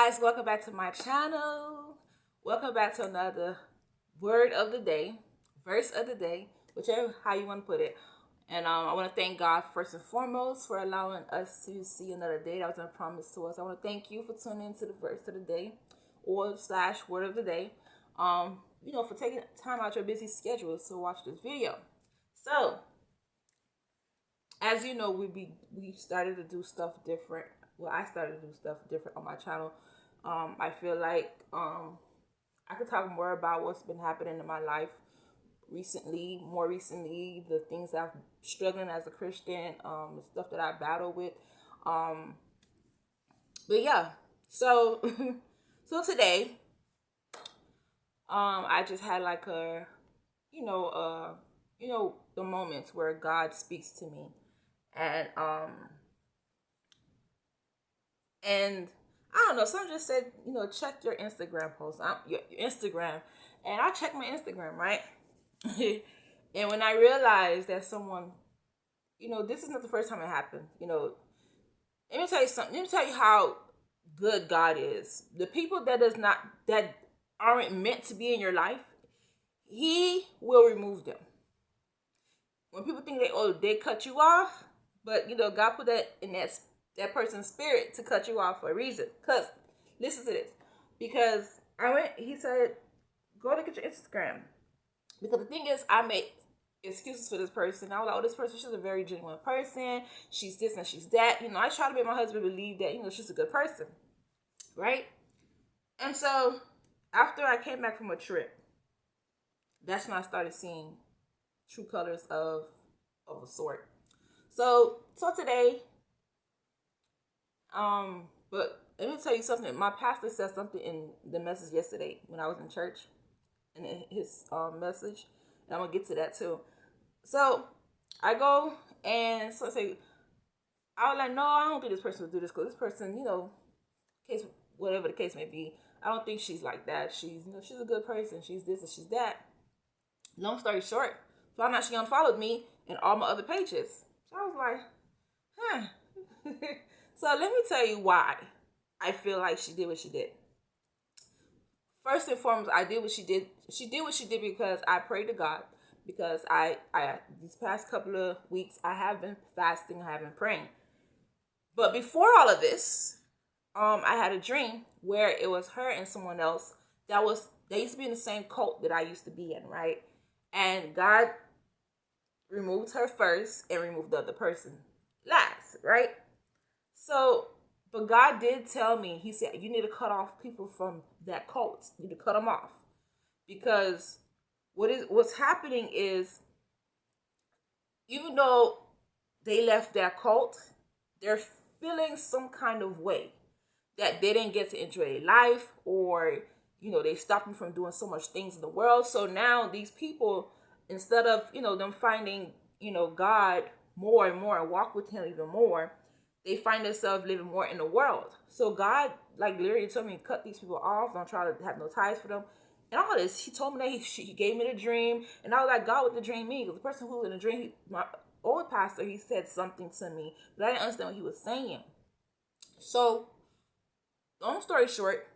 guys, welcome back to my channel. Welcome back to another word of the day, verse of the day, whichever how you want to put it. And I want to thank God first and foremost for allowing us to see another day that was promised to us. I want to thank you for tuning into the verse of the day or slash word of the day. For taking time out your busy schedule to watch this video. So, as you know, we started to do stuff different. Well, I started to do stuff different on my channel. I feel like I could talk more about what's been happening in my life more recently, the things that I'm struggling as a Christian, the stuff that I battle with. But yeah, so so today, I just had like the moments where God speaks to me, and and I don't know. Someone just said, check your Instagram post, your Instagram, and I checked my Instagram, right? And when I realized that someone, this is not the first time it happened. Let me tell you something. Let me tell you how good God is. The people that aren't meant to be in your life, He will remove them. When people think they cut you off, but God put that in that person's spirit to cut you off for a reason. Cause listen to this. Because he said, go look at your Instagram. Because the thing is, I made excuses for this person. I was like, oh, this person, she's a very genuine person. She's this and she's that. I try to make my husband believe that, she's a good person. Right? And so after I came back from a trip, that's when I started seeing true colors of a sort. So today, but let me tell you something. My pastor said something in the message yesterday when I was in church, and in his message, and I'm gonna get to that too. So I go and so I say, I was like, no, I don't think this person will do this because this person, case whatever the case may be, I don't think she's like that. She's she's a good person. She's this and she's that. Long story short, found out she unfollowed me and all my other pages. So I was like, huh. So let me tell you why I feel like she did what she did. First and foremost, I did what she did. She did what she did because I prayed to God. Because I these past couple of weeks I have been fasting, I have been praying. But before all of this, I had a dream where it was her and someone else they used to be in the same cult that I used to be in, right? And God removed her first and removed the other person last, right? So, but God did tell me, He said, you need to cut off people from that cult. You need to cut them off. Because what's happening is, even though they left that cult, they're feeling some kind of way that they didn't get to enjoy life, or they stopped them from doing so much things in the world. So now these people, instead of them finding God more and more and walk with Him even more, they find themselves living more in the world. So God, like, literally told me to cut these people off. Don't try to have no ties for them. And all this, He told me that He gave me the dream. And I was like, God, what the dream mean? Because the person who was in the dream, my old pastor, he said something to me, but I didn't understand what he was saying. So, long story short,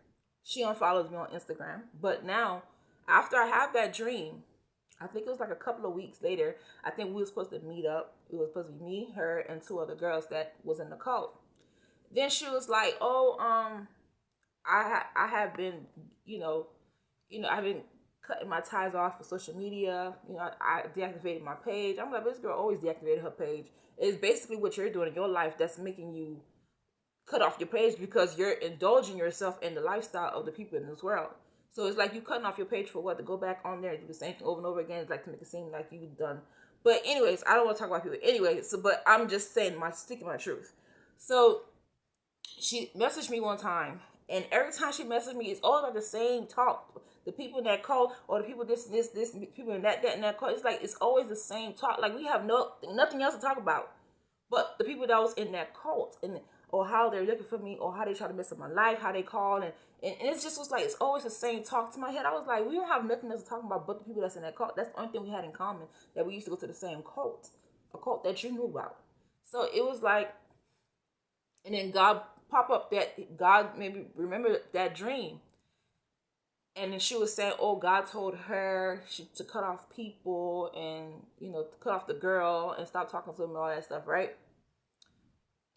she unfollows me on Instagram. But now, after I have that dream, I think it was like a couple of weeks later, I think we were supposed to meet up. It was supposed to be me, her, and two other girls that was in the cult. Then she was like, "Oh, I have been, I've been cutting my ties off for social media. I deactivated my page." I'm like, "This girl always deactivated her page." It's basically what you're doing in your life that's making you cut off your page, because you're indulging yourself in the lifestyle of the people in this world. So it's like you cutting off your page for what? To go back on there and do the same thing over and over again. It's like to make it seem like you've done. But anyways, I don't want to talk about people. Anyway, but I'm just saying speaking my truth. So she messaged me one time, and every time she messaged me, it's all about the same talk. The people in that call, or the people this, people in that, and that call. It's like it's always the same talk. Like we have nothing else to talk about. But the people that was in that cult, or how they're looking for me, or how they try to mess up my life, how they call, and it just was like, it's always the same talk. To my head, I was like, we don't have nothing else to talk about but the people that's in that cult. That's the only thing we had in common, that we used to go to the same cult, a cult that you knew about. So it was like, and then God pop up that God maybe remember that dream. And then she was saying, oh, God told her to cut off people and, to cut off the girl and stop talking to him and all that stuff, right?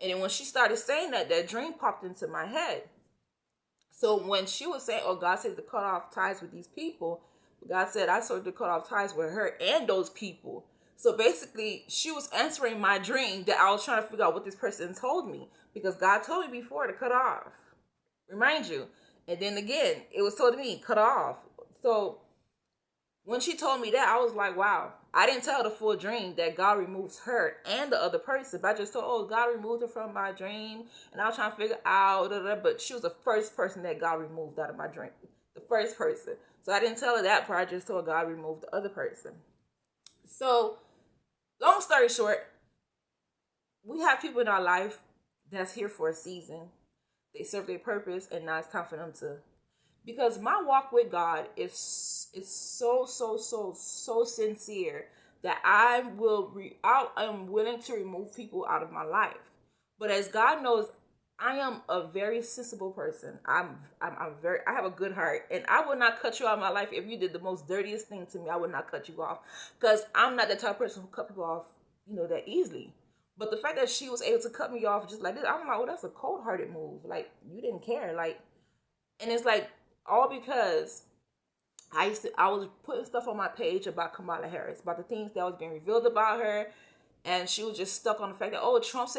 And then when she started saying that, that dream popped into my head. So when she was saying, oh, God said to cut off ties with these people, God said, I told her to cut off ties with her and those people. So basically, she was answering my dream that I was trying to figure out what this person told me. Because God told me before to cut off. Remind you. And then again, it was told to me, cut off. So when she told me that, I was like, wow. I didn't tell the full dream that God removes her and the other person. But I just told, oh, God removed her from my dream. And I was trying to figure out, but she was the first person that God removed out of my dream. The first person. So I didn't tell her that part. I just told God removed the other person. So, long story short, we have people in our life that's here for a season. They serve their purpose, and now it's time for them to. Because my walk with God is so sincere that I am willing to remove people out of my life. But as God knows, I am a very sensible person. I have a good heart, and I would not cut you out of my life if you did the most dirtiest thing to me. I would not cut you off, because I'm not the type of person who cut people off, that easily. But the fact that she was able to cut me off just like this, I'm like, well, that's a cold-hearted move. Like, you didn't care. Like, and it's like, all because I was putting stuff on my page about Kamala Harris, about the things that was being revealed about her. And she was just stuck on the fact that, oh, Trump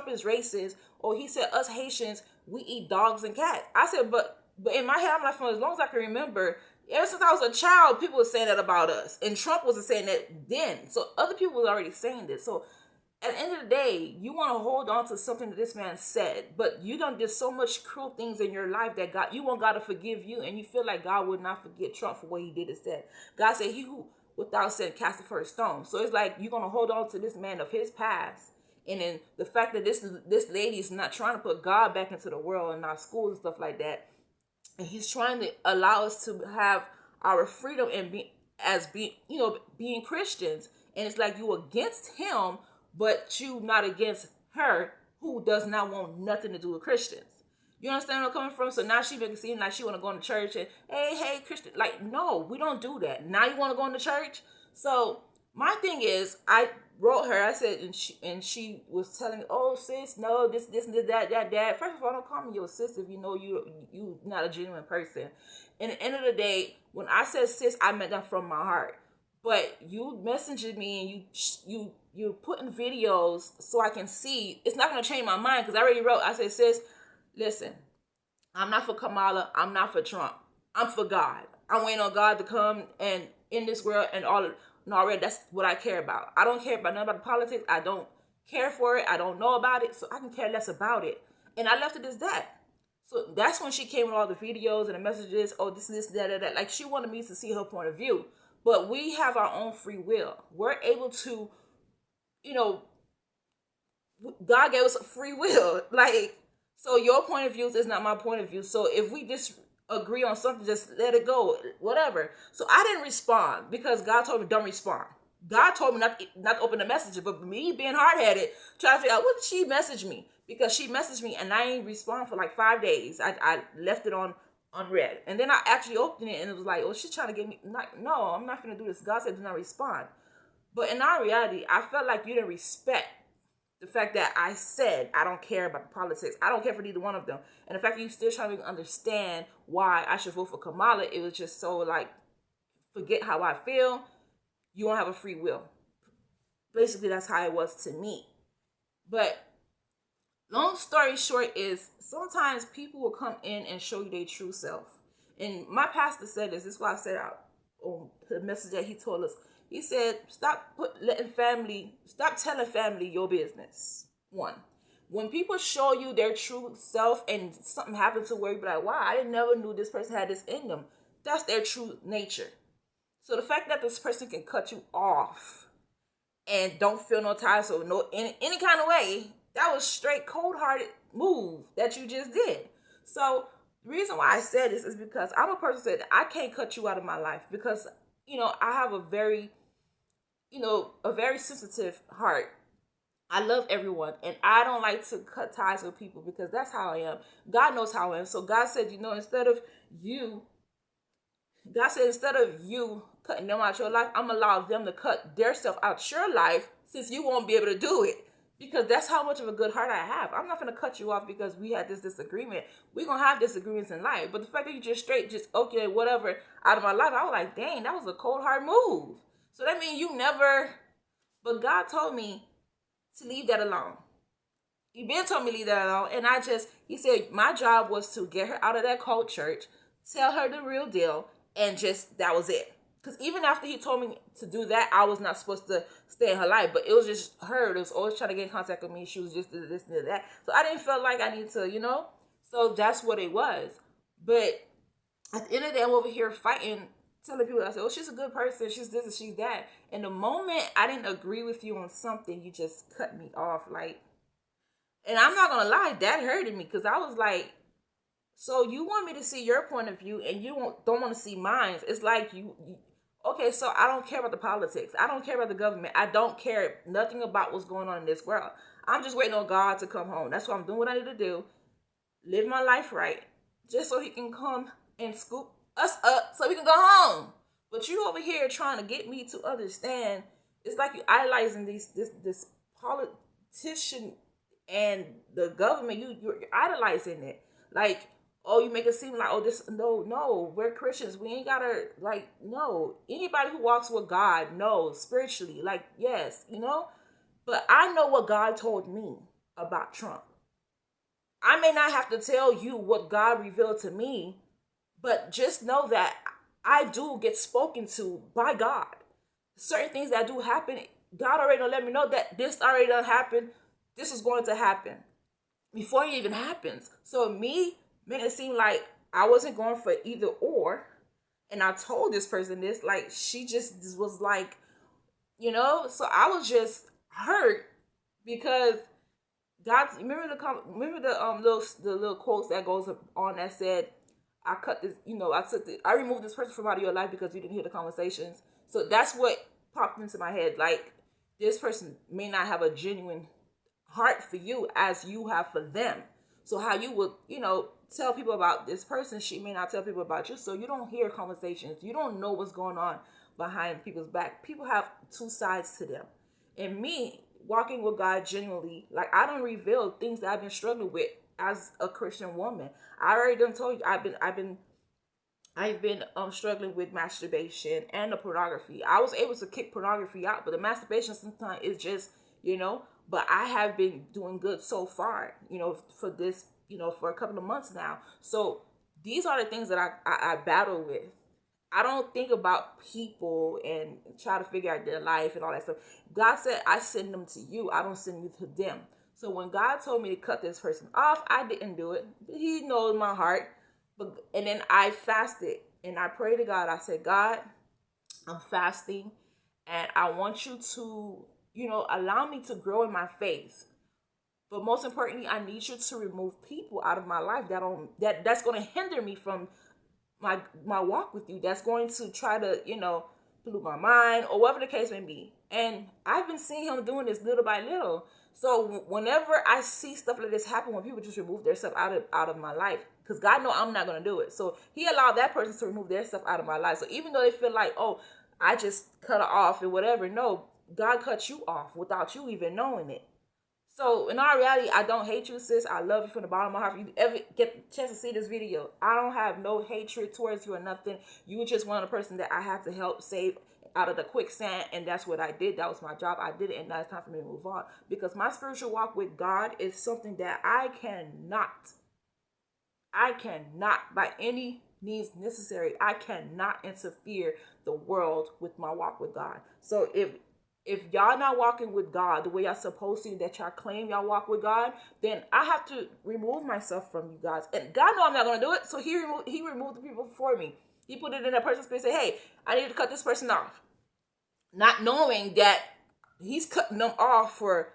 is racist. Or he said, us Haitians, we eat dogs and cats. I said, but in my head, I'm like, for as long as I can remember, ever since I was a child, people were saying that about us. And Trump wasn't saying that then. So other people were already saying this. So at the end of the day, you want to hold on to something that this man said, but you done did so much cruel things in your life that you want God to forgive you, and you feel like God would not forget Trump for what he did and said. God said, he who without sin cast the first stone. So it's like you're going to hold on to this man of his past. And then the fact that this lady is not trying to put God back into the world and our schools and stuff like that. And he's trying to allow us to have our freedom and being Christians. And it's like you against him, but you not against her, who does not want nothing to do with Christians. You understand where I'm coming from? So now she making it seem like she want to go into church and, hey, Christian. Like, no, we don't do that. Now you want to go into church? So my thing is, I wrote her, I said, and she was telling me, oh, sis, no, this, that. First of all, don't call me your sis if you know you not a genuine person. And at the end of the day, when I said sis, I meant that from my heart. But you messaging me and you're putting videos so I can see. It's not going to change my mind, because I already wrote. I said, sis, listen, I'm not for Kamala. I'm not for Trump. I'm for God. I'm waiting on God to come and in this world and all. And already, that's what I care about. I don't care about none about the politics. I don't care for it. I don't know about it. So I can care less about it. And I left it as that. So that's when she came with all the videos and the messages. Oh, this, that. Like, she wanted me to see her point of view. But we have our own free will. We're able to, God gave us a free will. Like, so your point of view is not my point of view. So if we disagree on something, just let it go, whatever. So I didn't respond because God told me don't respond. God told me not to open the messages, but me being hard-headed, trying to figure out what did she message me? Because she messaged me and I ain't respond for like 5 days. I left it on unread. And then I actually opened it and it was like, oh, she's trying to get me. No, I'm not going to do this. God said do not respond. But in our reality, I felt like you didn't respect the fact that I said I don't care about the politics. I don't care for either one of them. And the fact that you still trying to understand why I should vote for Kamala, it was just so like, forget how I feel. You won't have a free will. Basically, that's how it was to me. But long story short is sometimes people will come in and show you their true self. And my pastor said this. This is why I said on the message that he told us. He said, stop telling family your business. One, when people show you their true self and something happens to where you be like, wow, I never knew this person had this in them. That's their true nature. So the fact that this person can cut you off and don't feel no ties or no any kind of way, that was straight cold-hearted move that you just did. So the reason why I said this is because I'm a person that I can't cut you out of my life because, I have a very sensitive heart. I love everyone, and I don't like to cut ties with people because that's how I am. God knows how I am. So God said, you, God said, instead of you cutting them out your life, I'm gonna allow them to cut their stuff out your life since you won't be able to do it. Because that's how much of a good heart I have. I'm not gonna cut you off because we had this disagreement. We're gonna have disagreements in life. But the fact that you just straight, just okay, whatever, out of my life, I was like, dang, that was a cold hard move. So that means you never, but God told me to leave that alone. He been told me to leave that alone. And he said my job was to get her out of that cult church, tell her the real deal, and just, that was it. Because even after he told me to do that, I was not supposed to stay in her life. But it was just her that was always trying to get in contact with me. She was just this and that. So I didn't feel like I need to. So that's what it was. But at the end of the day, I'm over here fighting, telling people, I said, oh, she's a good person. She's this and she's that. And the moment I didn't agree with you on something, you just cut me off. Like, and I'm not going to lie, that hurted me because I was like, so you want me to see your point of view and you don't want to see mine. It's like okay, so I don't care about the politics. I don't care about the government. I don't care nothing about what's going on in this world. I'm just waiting on God to come home. That's why I'm doing what I need to do. Live my life right. Just so he can come and scoop us up so we can go home. But you over here trying to get me to understand. It's like you idolizing this politician and the government. You're idolizing it. Like, oh, you make it seem like, oh, this, no, we're Christians. We ain't gotta, like, no. Anybody who walks with God knows spiritually, like, yes. But I know what God told me about Trump. I may not have to tell you what God revealed to me, but just know that I do get spoken to by God. Certain things that do happen, God already done let me know that this already done happened. This is going to happen before it even happens. So me made it seem like I wasn't going for either or. And I told this person this, like, she just was like, so I was just hurt because God, remember the little quotes that goes on that said, I cut this, I removed this person from out of your life because you didn't hear the conversations. So that's what popped into my head. Like, this person may not have a genuine heart for you as you have for them. So how you would, tell people about this person, she may not tell people about you. So you don't hear conversations. You don't know what's going on behind people's back. People have two sides to them. And me walking with God genuinely, like, I don't reveal things that I've been struggling with as a Christian woman. I already done told you I've been struggling with masturbation and the pornography. I was able to kick pornography out, but the masturbation sometimes is just, but I have been doing good so far, for this, for a couple of months now. So these are the things that I battle with. I don't think about people and try to figure out their life and all that stuff. God said, I send them to you. I don't send you to them. So when God told me to cut this person off, I didn't do it. He knows my heart. And then I fasted and I prayed to God. I said, God, I'm fasting and I want you to, allow me to grow in my faith. But most importantly, I need you to remove people out of my life that's going to hinder me from my walk with you, that's going to try to, pollute my mind or whatever the case may be. And I've been seeing him doing this little by little. So whenever I see stuff like this happen, when people just remove their stuff out of my life, because God know I'm not going to do it. So he allowed that person to remove their stuff out of my life. So even though they feel like, oh, I just cut her off and whatever, no, God cut you off without you even knowing it. So in all reality, I don't hate you, sis. I love you from the bottom of my heart. If you ever get the chance to see this video, I don't have no hatred towards you or nothing. You were just one of the person that I had to help save out of the quicksand, and that's what I did. That was my job. I did it, and now it's time for me to move on. Because my spiritual walk with God is something that I cannot, by any means necessary, I cannot interfere the world with my walk with God. So if y'all not walking with God the way y'all supposed to, that y'all claim y'all walk with God, then I have to remove myself from you guys. And God know I'm not going to do it, so he removed the people for me. He put it in that person's space and say, hey, I need to cut this person off. Not knowing that he's cutting them off for,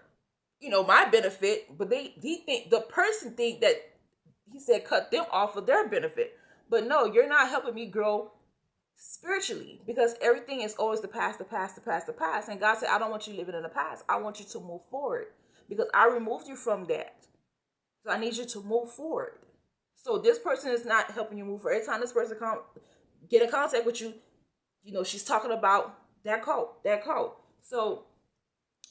my benefit, but the person think that he said cut them off for their benefit. But no, you're not helping me grow spiritually, because everything is always the past. And God said, I don't want you living in the past. I want you to move forward. because I removed you from that. So I need you to move forward. So this person is not helping you move forward. Every time this person get in contact with you, she's talking about that cult, that cult. So,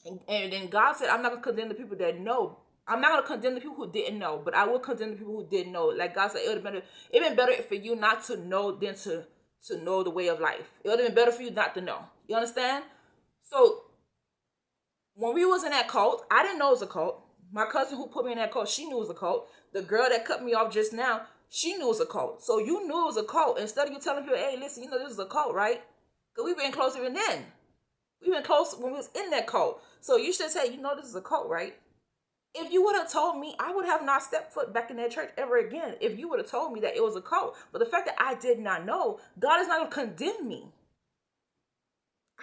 and then God said, I'm not going to condemn the people that know. I'm not going to condemn the people who didn't know, but I will condemn the people who didn't know. Like God said, it would have been better for you not to know than to know the way of life. It would have been better for you not to know. You understand? So when we was in that cult, I didn't know it was a cult. My cousin who put me in that cult, she knew it was a cult. The girl that cut me off just now, she knew it was a cult. So you knew it was a cult. Instead of you telling people, hey, listen, this is a cult, right? Because we've been close even then. We've been close when we was in that cult. So you should say, this is a cult, right? If you would have told me, I would have not stepped foot back in that church ever again. If you would have told me that it was a cult. But the fact that I did not know, God is not going to condemn me.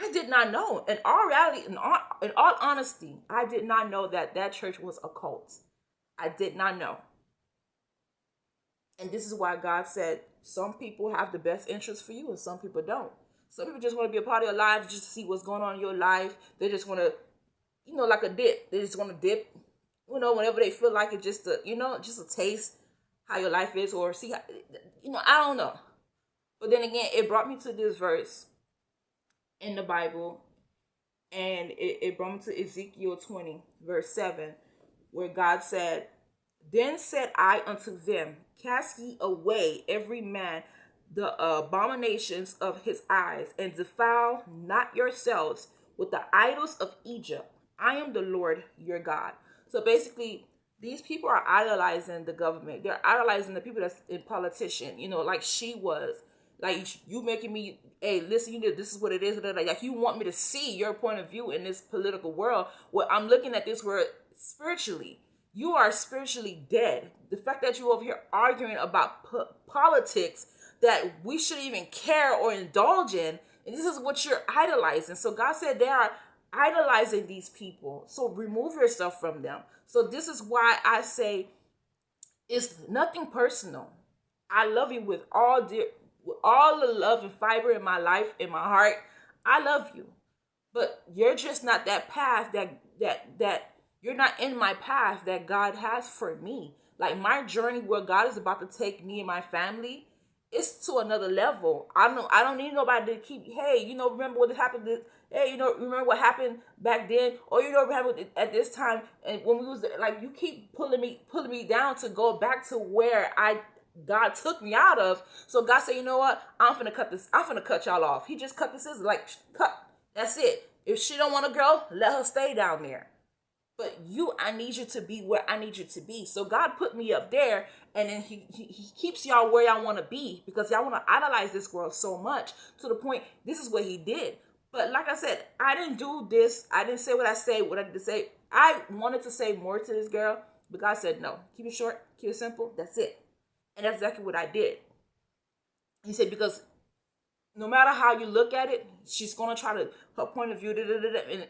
I did not know. In all reality, in all honesty, I did not know that church was a cult. I did not know. And this is why God said some people have the best interest for you and some people don't. Some people just want to be a part of your life, just to see what's going on in your life. They just want to, like a dip. They just want to dip, whenever they feel like it, just to, just to taste how your life is or see how, I don't know. But then again, it brought me to this verse in the Bible, and it brought me to Ezekiel 20, verse 7, where God said, then said I unto them, cast ye away every man the abominations of his eyes, and defile not yourselves with the idols of Egypt. I am the Lord your God. So basically, these people are idolizing the government. They're idolizing the people that's in politician, like she was. Like, you making me, hey, listen, this is what it is. Like, you want me to see your point of view in this political world. Well, I'm looking at this world spiritually. You are spiritually dead. The fact that you're over here arguing about politics that we shouldn't even care or indulge in, and this is what you're idolizing. So God said they are idolizing these people. So remove yourself from them. So this is why I say it's nothing personal. I love you with all the love and fiber in my life, in my heart. I love you. But you're just not that path that you're not in my path that God has for me. Like, my journey where God is about to take me and my family, it's to another level. I don't need nobody to keep, hey, remember what happened hey, remember what happened back then, or what happened at this time, and when we was like, you keep pulling me down to go back to where God took me out of. So God said, you know what? I'm finna cut y'all off. He just cut the scissors, like, cut. That's it. If she don't want to go, let her stay down there. But I need you to be where I need you to be. So God put me up there, and then he keeps y'all where y'all want to be, because y'all want to idolize this world so much to the point, this is what he did. But like I said, I didn't do this. I didn't say what I need to say. I wanted to say more to this girl, but God said, no, keep it short, keep it simple. That's it. And that's exactly what I did. He said, because no matter how you look at it, she's going to try to, her point of view,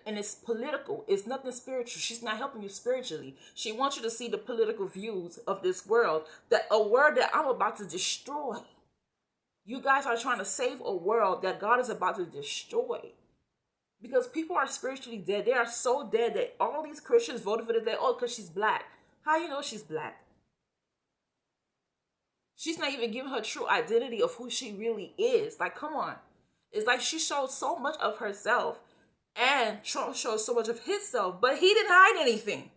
and it's political. It's nothing spiritual. She's not helping you spiritually. She wants you to see the political views of this world, that a world that I'm about to destroy. You guys are trying to save a world that God is about to destroy. Because people are spiritually dead. They are so dead that all these Christians voted for this day, because she's black. How you know she's black? She's not even giving her true identity of who she really is. Like, come on. It's like she showed so much of herself, and Trump showed so much of himself, but he didn't hide anything.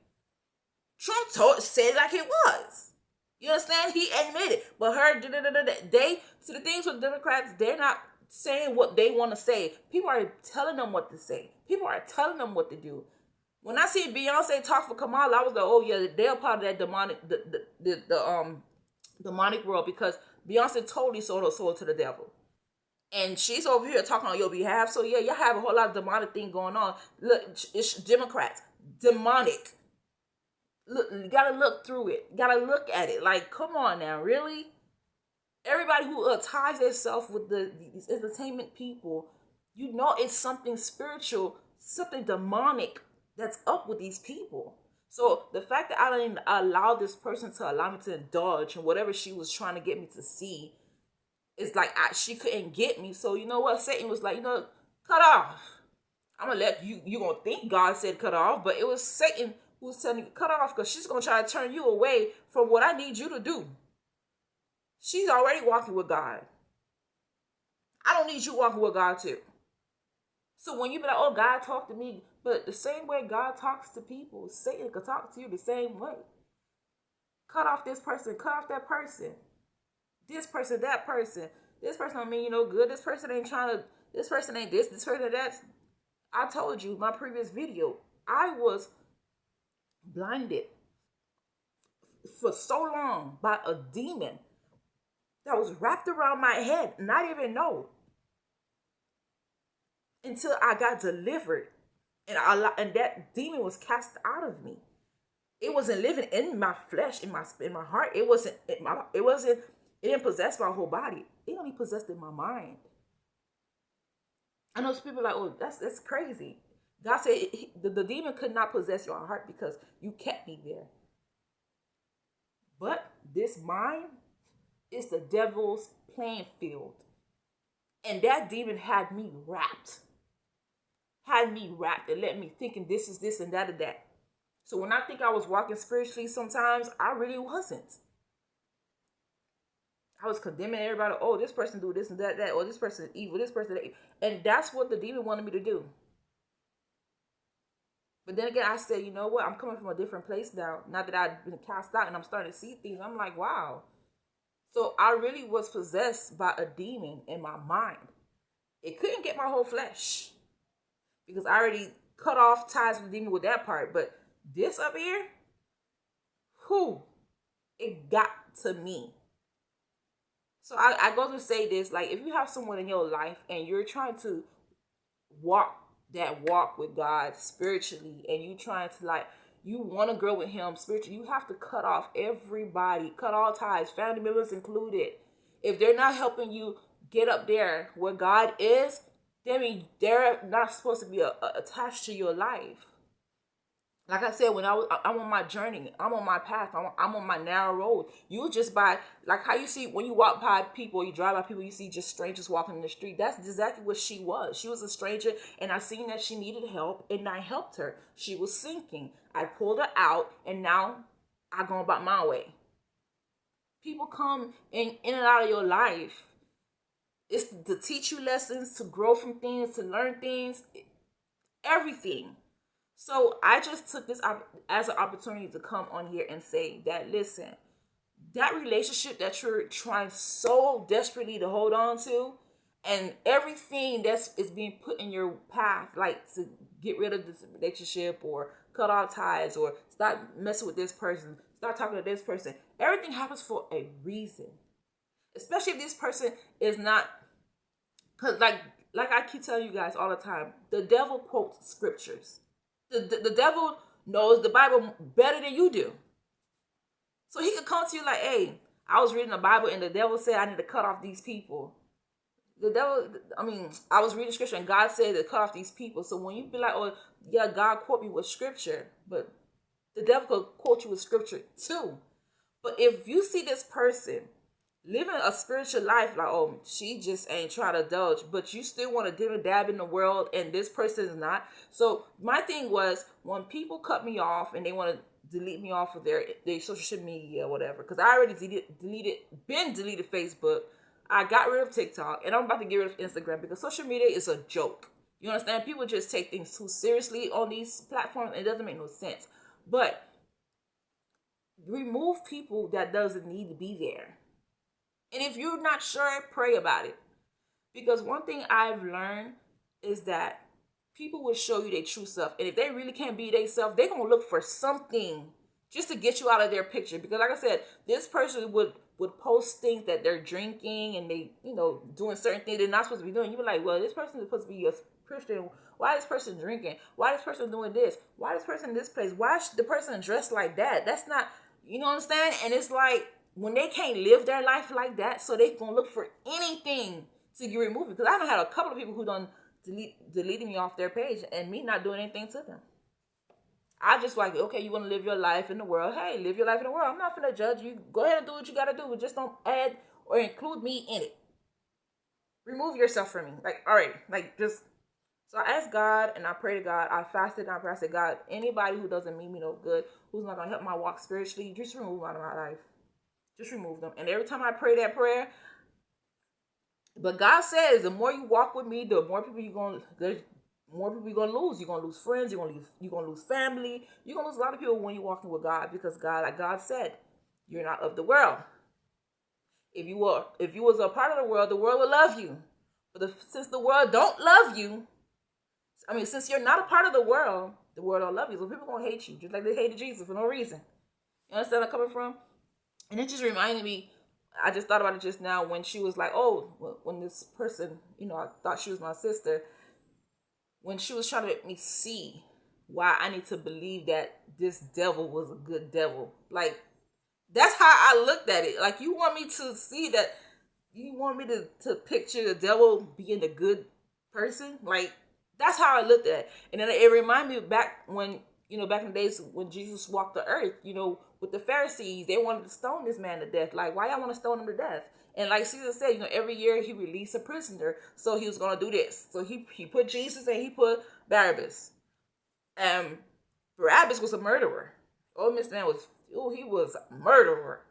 Trump said it like it was. You understand? He admitted. But the things with Democrats, they're not saying what they want to say. People are telling them what to say. People are telling them what to do. When I see Beyonce talk for Kamala, I was like, oh yeah, they're part of that demonic world, because Beyonce totally sold her soul to the devil. And she's over here talking on your behalf. So yeah, y'all have a whole lot of demonic thing going on. Look, it's Democrats. Demonic. Look, you gotta look through it. You gotta look at it. Like, come on now, really? Everybody who ties themselves with these entertainment people, it's something spiritual, something demonic that's up with these people. So the fact that I didn't allow this person to allow me to indulge in whatever she was trying to get me to see, it's like she couldn't get me. So you know what? Satan was like, cut off. I'm going to let you going to think God said cut off, but it was Satan who's telling you to cut off because she's going to try to turn you away from what I need you to do. She's already walking with God. I don't need you walking with God too. So when you be like, oh, God talked to me, but the same way God talks to people, Satan could talk to you the same way. Cut off this person, cut off that person. This person, that person. This person don't mean you no good. This person ain't trying to, this person ain't this person that. I told you my previous video, I was blinded for so long by a demon that was wrapped around my head, and I didn't even know until I got delivered, and that demon was cast out of me. It wasn't living in my flesh, in my heart. It didn't possess my whole body. It only possessed in my mind. I know some people are like, oh, that's crazy. God said the demon could not possess your heart because you kept me there. But this mind is the devil's playing field. And that demon had me wrapped. And let me thinking this is this and that and that. So when I think I was walking spiritually sometimes, I really wasn't. I was condemning everybody. Oh, this person do this and that, or this person is evil, this person that. And that's what the demon wanted me to do. But then again, I said, you know what? I'm coming from a different place now. Now that I've been cast out and I'm starting to see things, I'm like, wow. So I really was possessed by a demon in my mind. It couldn't get my whole flesh because I already cut off ties with the demon with that part. But this up here, it got to me. So I go to say this, like, if you have someone in your life and you're trying to walk that walk with God spiritually, and you trying to, like, you want to grow with him spiritually, you have to cut off everybody, cut all ties, family members included. If they're not helping you get up there where God is, then they're not supposed to be attached to your life. Like I said, when I'm on my journey, I'm on my path, I'm on my narrow road. You just like how you see when you walk by people, you drive by people, you see just strangers walking in the street. That's exactly what she was. She was a stranger, and I seen that she needed help, and I helped her. She was sinking. I pulled her out, and now I go about my way. People come in and out of your life. It's to teach you lessons, to grow from things, to learn things, everything. So I just took this as an opportunity to come on here and say that, listen, that relationship that you're trying so desperately to hold on to, and everything is being put in your path, like to get rid of this relationship or cut off ties or stop messing with this person, start talking to this person. Everything happens for a reason. Especially if this person is not, because like I keep telling you guys all the time, the devil quotes scriptures. The devil knows the Bible better than you do. So he could come to you like, hey, I was reading the Bible and the devil said I need to cut off these people. I was reading scripture and God said to cut off these people. So when you be like, oh, yeah, God quote me with scripture, but the devil could quote you with scripture too. But if you see this person living a spiritual life, like, oh, she just ain't trying to indulge, but you still want to dip and dab in the world, and this person is not. So my thing was, when people cut me off and they want to delete me off of their social media or whatever, because I already deleted Facebook. I got rid of TikTok, and I'm about to get rid of Instagram because social media is a joke. You understand? People just take things too seriously on these platforms. It doesn't make no sense. But remove people that doesn't need to be there. And if you're not sure, pray about it. Because one thing I've learned is that people will show you their true self. And if they really can't be themselves, they're going to look for something just to get you out of their picture. Because like I said, this person would post things that they're drinking and they, doing certain things they're not supposed to be doing. You be like, well, this person is supposed to be a Christian. Why is this person drinking? Why is this person doing this? Why is this person in this place? Why is the person dressed like that? That's not, you know what I'm saying? And it's like, when they can't live their life like that, so they gonna look for anything to get removed. Because I done had a couple of people who done deleting me off their page and me not doing anything to them. I just like, okay, you want to live your life in the world. Hey, live your life in the world. I'm not gonna judge you. Go ahead and do what you gotta do, but just don't add or include me in it. Remove yourself from me. Like, all right, like just So I asked God and I prayed to God. I fasted and I prayed. I said, God, anybody who doesn't mean me no good, who's not going to help my walk spiritually, just remove them out of my life. Just remove them. And every time I pray that prayer, but God says the more you walk with me, the more people you're going to, more people you're gonna lose. You're gonna lose friends. You're gonna lose family. You're gonna lose a lot of people when you're walking with God, because God, like God said, you're not of the world. If you was a part of the world will love you. But since the world don't love you, I mean, since you're not a part of the world don't love you. So people gonna hate you just like they hated Jesus for no reason. You understand where I'm coming from? And it just reminded me. I just thought about it just now when she was like, "Oh, when this person, I thought she was my sister." When she was trying to make me see why I need to believe that this devil was a good devil. Like, that's how I looked at it. Like, you want me to see that, you want me to picture the devil being a good person? Like, that's how I looked at it. And then it reminded me back when, back in the days when Jesus walked the earth, with the Pharisees, they wanted to stone this man to death. Like, why y'all want to stone him to death? And like Caesar said, every year he released a prisoner. So he was going to do this. So he put Jesus and he put Barabbas. Barabbas was a murderer. Oh, Mr. Man he was a murderer.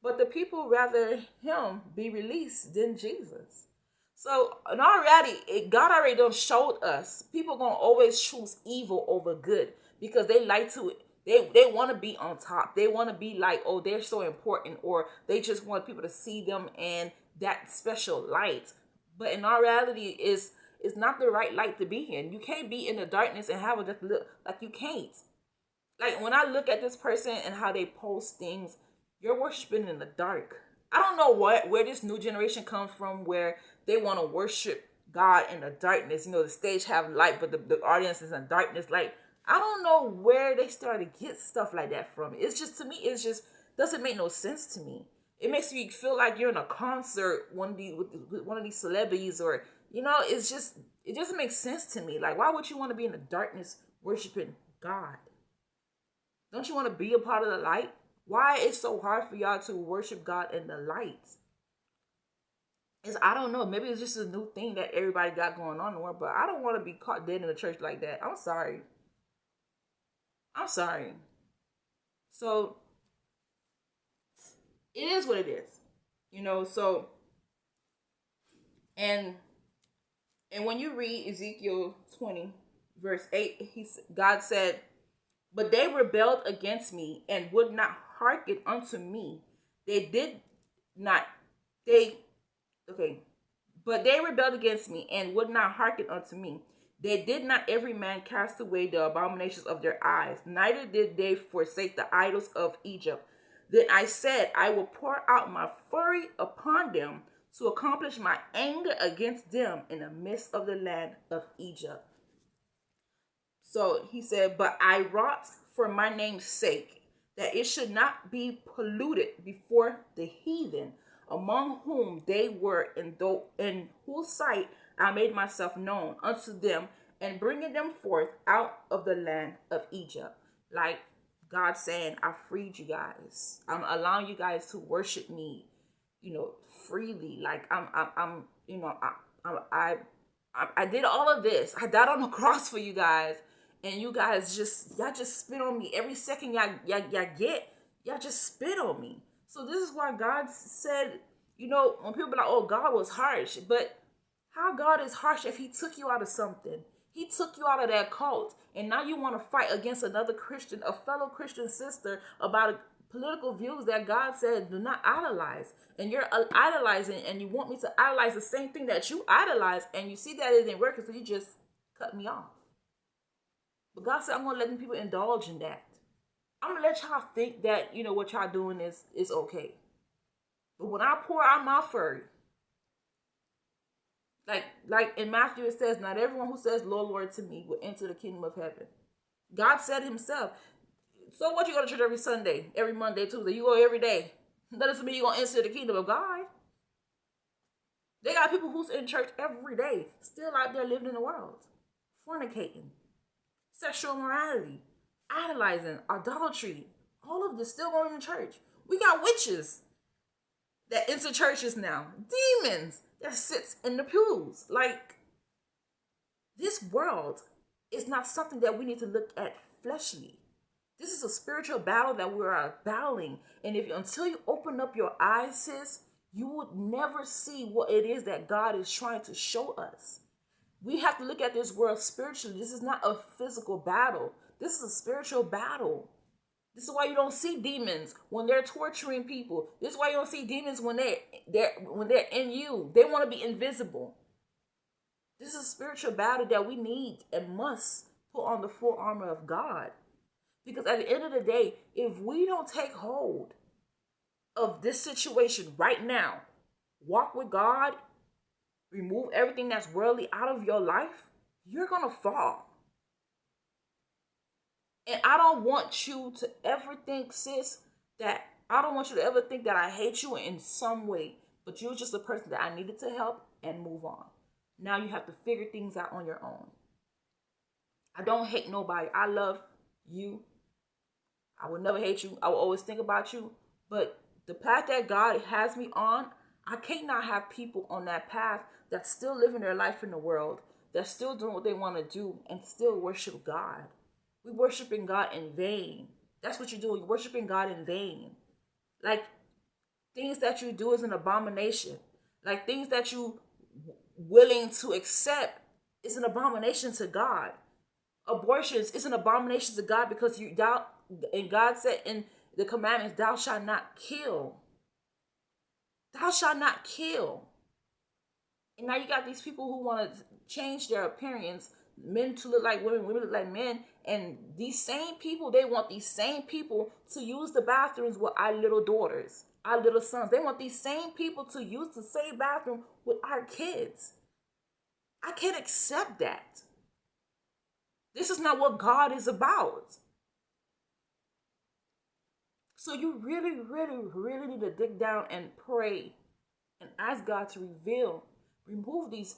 But the people rather him be released than Jesus. So in all reality, God already done showed us people gonna always choose evil over good because they like to. They want to be on top. They want to be like, oh, they're so important, or they just want people to see them in that special light. But in all reality, it's not the right light to be in. You can't be in the darkness and have it just look like you can't. Like when I look at this person and how they post things, you're worshiping in the dark. I don't know where this new generation comes from, where they want to worship God in the darkness. The stage have light, but the audience is in darkness. Like, I don't know where they started to get stuff like that from. It's just, to me, it's just doesn't make no sense to me. It makes me feel like you're in a concert, with one of these celebrities, or it doesn't make sense to me. Like, why would you want to be in the darkness worshiping God? Don't you want to be a part of the light? Why it's so hard for y'all to worship God in the light? I don't know. Maybe it's just a new thing that everybody got going on in the world, but I don't want to be caught dead in the church like that. I'm sorry. I'm sorry. So it is what it is. So and when you read Ezekiel 20, verse 8, God said, "But they rebelled against me and would not hearken unto me. They did not, they, okay. But they rebelled against me and would not hearken unto me. They did not every man cast away the abominations of their eyes, neither did they forsake the idols of Egypt. Then I said, I will pour out my fury upon them to accomplish my anger against them in the midst of the land of Egypt." So he said, "But I wrought for my name's sake, that it should not be polluted before the heathen, among whom they were, in whose sight I made myself known unto them, and bringing them forth out of the land of Egypt." Like God saying, I freed you guys. I'm allowing you guys to worship me, freely. Like I'm I did all of this. I died on the cross for you guys, and you guys y'all just spit on me every second y'all get. Y'all just spit on me. So this is why God said, when people be like, "Oh, God was harsh," but how God is harsh if He took you out of something? He took you out of that cult, and now you want to fight against another Christian, a fellow Christian sister, about political views that God said do not idolize. And you're idolizing, and you want me to idolize the same thing that you idolize, and you see that it didn't work, so you just cut me off. But God said, I'm going to let them people indulge in that. I'm going to let y'all think that, what y'all doing is okay. But when I pour out my fury, like in Matthew it says, not everyone who says, Lord, Lord to me will enter the kingdom of heaven. God said Himself. So what, you go to church every Sunday, every Monday, Tuesday, you go every day. That doesn't mean you're going to enter the kingdom of God. They got people who's in church every day, still out there living in the world, fornicating, sexual immorality, idolizing, idolatry, all of this still going to church. We got witches that enter churches now, demons that sits in the pews. Like, This world is not something that we need to look at fleshly. This is a spiritual battle that we are battling. And if until you open up your eyes, sis, you would never see what it is that God is trying to show us. We have to look at this world spiritually. This is not a physical battle. This is a spiritual battle. This is why you don't see demons when they're torturing people. This is why you don't see demons when they're in you. They want to be invisible. This is a spiritual battle that we need and must put on the full armor of God. Because at the end of the day, if we don't take hold of this situation right now, walk with God, remove everything that's worldly out of your life, you're going to fall. And I don't want you to ever think, sis, that I don't want you to ever think that I hate you in some way, but you're just a person that I needed to help and move on. Now you have to figure things out on your own. I don't hate nobody. I love you. I will never hate you. I will always think about you. But the path that God has me on, I cannot have people on that path that's still living their life in the world, that's still doing what they want to do and still worship God. We're worshiping God in vain. That's what you're doing. You're worshiping God in vain. Like, things that you do is an abomination. Like, things that you willing to accept is an abomination to God. Abortions is an abomination to God because you doubt, and God said in the commandments, thou shalt not kill. Thou shalt not kill. And now you got these people who want to change their appearance, men to look like women, women look like men. And these same people, they want these same people to use the bathrooms with our little daughters, our little sons. They want these same people to use the same bathroom with our kids. I can't accept that. This is not what God is about. So you really, really, really need to dig down and pray and ask God to remove these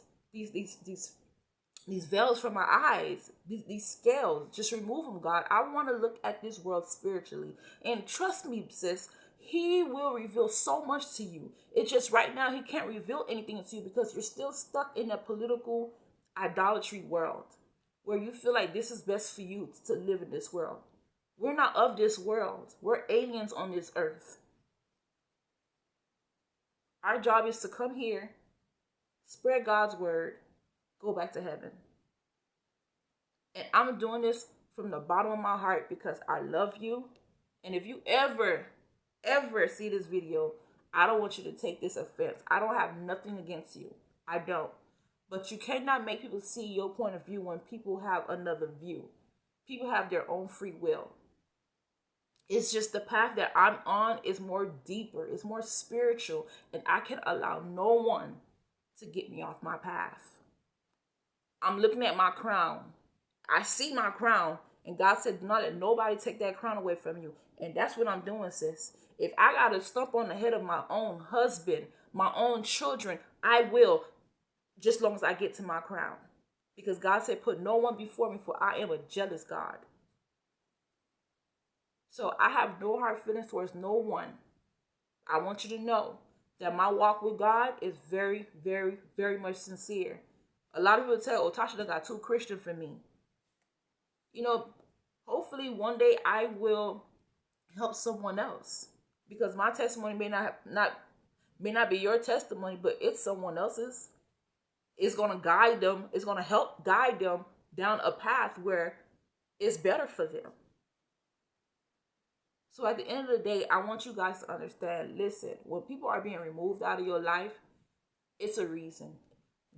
veils from our eyes, these scales. Just remove them, God. I want to look at this world spiritually. And trust me, sis, He will reveal so much to you. It's just right now He can't reveal anything to you because you're still stuck in a political idolatry world where you feel like this is best for you to live in this world. We're not of this world. We're aliens on this earth. Our job is to come here, spread God's word, go back to heaven. And I'm doing this from the bottom of my heart because I love you. And if you ever see this video, I don't want you to take this offense. I don't have nothing against you. I don't. But you cannot make people see your point of view when people have another view. People have their own free will. It's just the path that I'm on is more deeper. It's more spiritual. And I can allow no one to get me off my path. I'm looking at my crown. I see my crown. And God said, do not let nobody take that crown away from you. And that's what I'm doing, sis. If I got to stomp on the head of my own husband, my own children, I will, just as long as I get to my crown. Because God said, put no one before me, for I am a jealous God. So I have no hard feelings towards no one. I want you to know that my walk with God is very, very, very much sincere. A lot of people tell, oh, Tasha done got too Christian for me. You know, hopefully one day I will help someone else. Because my testimony may not be your testimony, but it's someone else's. It's going to guide them. It's going to help guide them down a path where it's better for them. So at the end of the day, I want you guys to understand, listen, when people are being removed out of your life, it's a reason.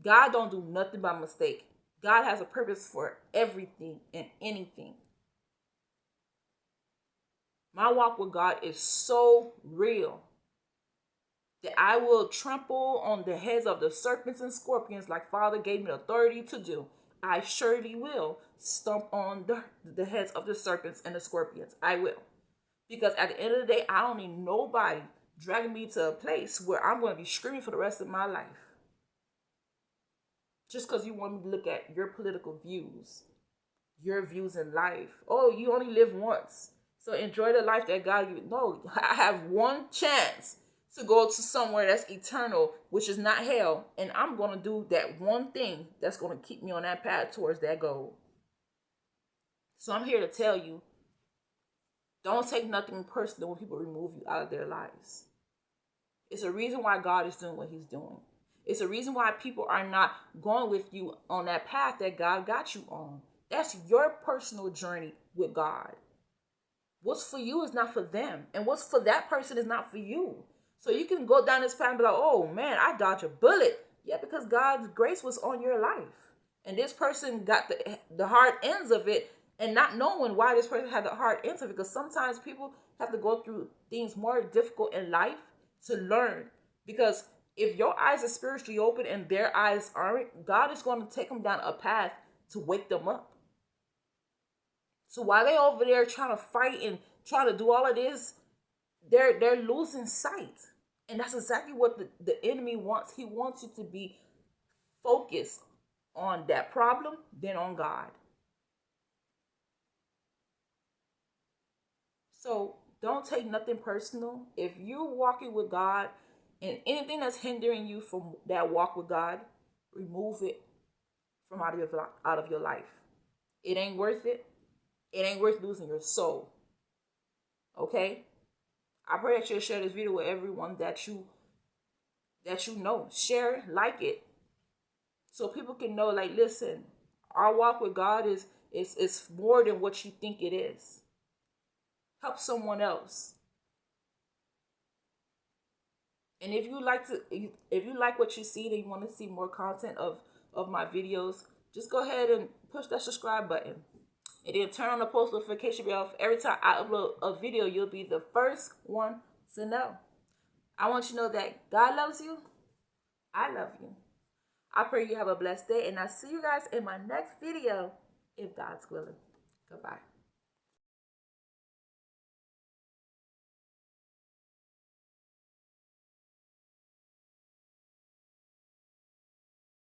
God don't do nothing by mistake. God has a purpose for everything and anything. My walk with God is so real that I will trample on the heads of the serpents and scorpions like Father gave me authority to do. I surely will stomp on the heads of the serpents and the scorpions. I will. Because at the end of the day, I don't need nobody dragging me to a place where I'm going to be screaming for the rest of my life. Just because you want me to look at your political views, your views in life. Oh, you only live once, so enjoy the life that God gives. No, I have one chance to go to somewhere that's eternal, which is not hell. And I'm going to do that one thing that's going to keep me on that path towards that goal. So I'm here to tell you, don't take nothing personal when people remove you out of their lives. It's a reason why God is doing what he's doing. It's a reason why people are not going with you on that path that God got you on. That's your personal journey with God. What's for you is not for them. And what's for that person is not for you. So you can go down this path and be like, oh man, I dodged a bullet. Yeah, because God's grace was on your life. And this person got the hard ends of it, and not knowing why this person had the hard ends of it. Because sometimes people have to go through things more difficult in life to learn. Because if your eyes are spiritually open and their eyes aren't, God is going to take them down a path to wake them up. So while they over there trying to fight and trying to do all of this, they're losing sight. And that's exactly what the enemy wants. He wants you to be focused on that problem, then on God. So don't take nothing personal. If you're walking with God and anything that's hindering you from that walk with God, remove it from out of your life. It ain't worth it. It ain't worth losing your soul. Okay? I pray that you'll share this video with everyone that you know. Share, like it, so people can know, like, listen, our walk with God is more than what you think it is. Help someone else. And if you like what you see and you want to see more content of my videos, just go ahead and push that subscribe button. And then turn on the post notification bell. Every time I upload a video, you'll be the first one to know. I want you to know that God loves you. I love you. I pray you have a blessed day. And I'll see you guys in my next video, if God's willing. Goodbye.